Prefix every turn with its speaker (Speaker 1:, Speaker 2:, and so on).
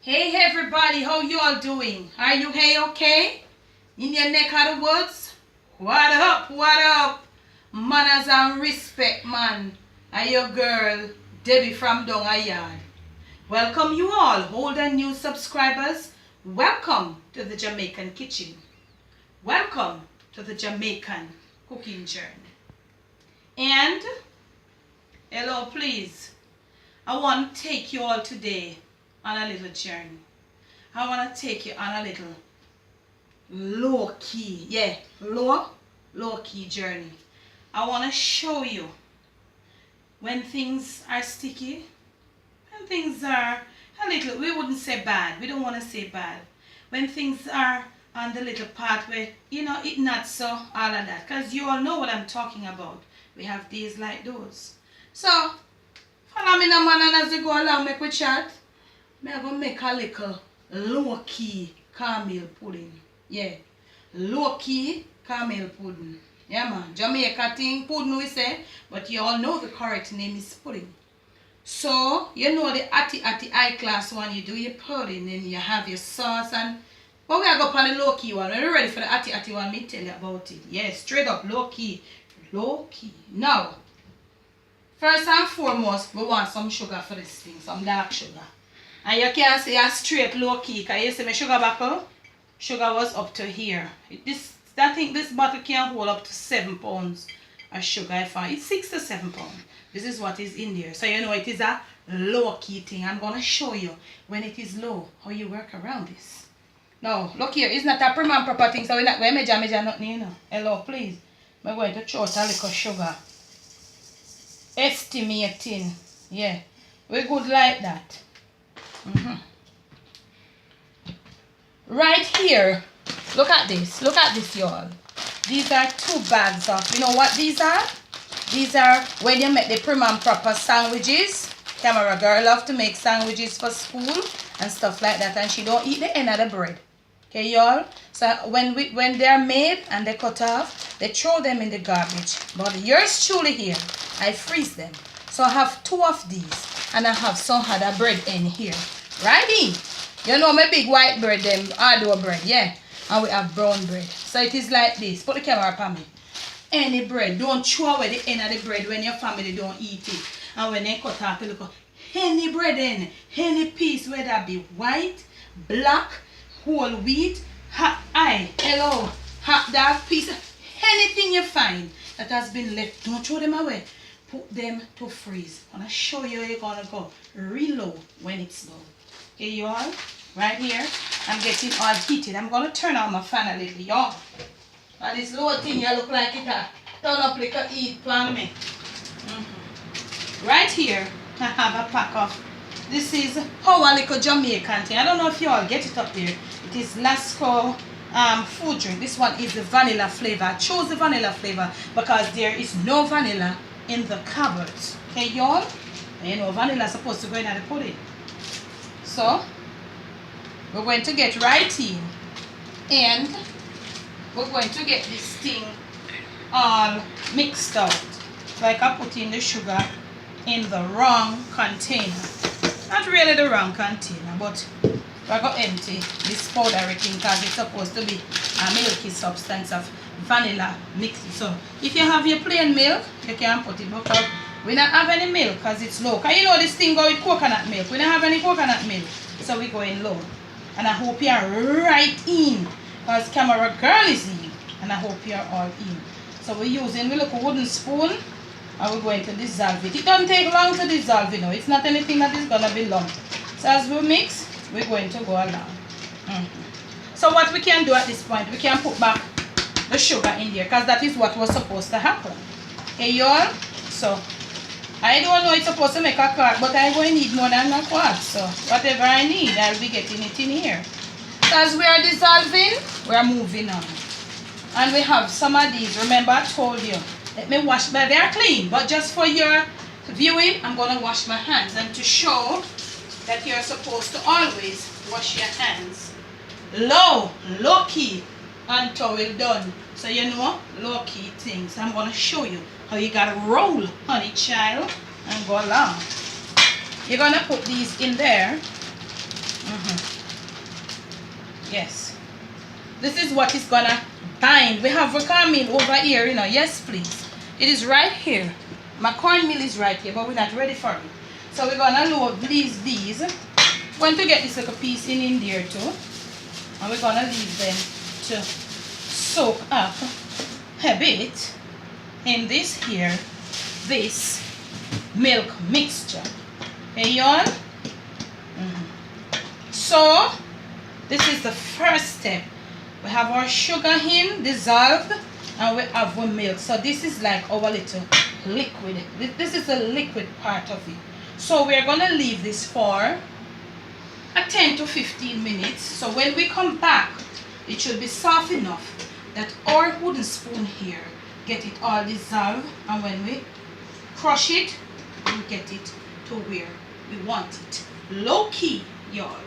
Speaker 1: Hey everybody, how you all doing? Are you okay? In your neck of the woods? What up, what up? Manners and respect, man. And your girl, Debbie from down a yard. Welcome you all, old and new subscribers. Welcome to the Jamaican kitchen. Welcome to the Jamaican cooking journey. And, hello please, I want to take you all today on a little journey. I want to take you on a little low-key, low-key journey. I want to show you when things are sticky, when things are a little, we wouldn't say bad, we don't want to say bad. When things are on the little part where, it not so, all of that. Because you all know what I'm talking about. We have days like those. So, follow me now, man, and as we go along, make we chat. I'm going to make a little low-key cornmeal pudding. Yeah, low-key cornmeal pudding. Yeah, man. Jamaica thing, pudding we say, but you all know the correct name is pudding. So, you know the high-class one, you do your pudding and you have your sauce and... But we are going for the low-key one. When you're ready for the atty one, me tell you about it. Yeah, straight up low-key. Low-key. Now, first and foremost, we want some sugar for this thing, some dark sugar. And you can't say a straight low-key, because you see my sugar buckle, sugar was up to here. This bottle can hold up to 7 pounds of sugar. It's 6 to 7 pounds. This is what is in there. So you know it is a low-key thing. I'm going to show you when it is low, how you work around this. Now, look here, it's not a prim and proper thing, so we're not going to measure nothing, Hello, please. I'm going to throw out a little sugar. Estimating. Yeah, we're good like that. Right here, look at this, y'all. These are 2 bags of, you know what these are? These are when you make the prim and proper sandwiches. Camera girl love to make sandwiches for school and stuff like that, and she don't eat the end of the bread. Okay, y'all? So when they're made and they cut off, they throw them in the garbage. But yours truly here, I freeze them. So I have 2 of these. And I have some other bread in here. Righty. You know my big white bread, them hard bread, yeah. And we have brown bread. So it is like this. Put the camera up on me. Any bread. Don't throw away the end of the bread when your family don't eat it. And when they cut off, you look, any bread in, any piece, whether it be white, black, whole wheat, hot dark piece, anything you find that has been left, don't throw them away. Put them to freeze. I'm going to show you how you're going to go real low when it's low. Okay, y'all? Right here, I'm getting all heated. I'm going to turn on my fan a little, y'all. And this low thing, you look like it turn up like a heat plan me. Right here, I have a pack of, this is our little Jamaican thing. I don't know if you all get it up there. It is Lasco food drink. This one is the vanilla flavor. I chose the vanilla flavor because there is no vanilla in the cupboards. Okay, y'all? You know, vanilla is supposed to go in at the pudding. So, we're going to get right in. And we're going to get this thing all mixed out. Like I put in the sugar in the wrong container. Not really the wrong container, but we're going to empty this powdery thing because it's supposed to be a milky substance of vanilla mixed. So if you have your plain milk, you can put it, but we don't have any milk because it's low. Because you know this thing go with coconut milk. We don't have any coconut milk, so we go in low. And I hope you are right in because camera girl is in, and I hope you are all in. So we're using a little wooden spoon and we're going to dissolve it. It doesn't take long to dissolve, it's not anything that is going to be lump. So as we mix, we're going to go along. So what we can do at this point, we can put back the sugar in there because that is what was supposed to happen. Okay, y'all? So I don't know it's supposed to make a quart, but I'm going to need more than a quart. So whatever I need, I'll be getting it in here. So as we are dissolving, we are moving on. And we have some of these. Remember I told you, let me wash, but they are clean. But just for your viewing, I'm going to wash my hands. And to show that you're supposed to always wash your hands low key until we're done. So you know, low key things. I'm going to show you how you got to roll, honey child, and go along. You're going to put these in there. Yes. This is what is gonna bind. We have a cornmeal over here, you know. Yes, please. It is right here. My cornmeal is right here, but we're not ready for it. So we're gonna leave these. We're going to get this little piece in there too. And we're gonna leave them to soak up a bit in this here, this milk mixture. Okay, y'all? So this is the first step. We have our sugar in dissolved, and we have our milk. So this is like our little liquid. This is the liquid part of it. So we're gonna leave this for a 10 to 15 minutes. So when we come back, it should be soft enough that our wooden spoon here get it all dissolved, and when we crush it, we get it to where we want it. Low key, y'all.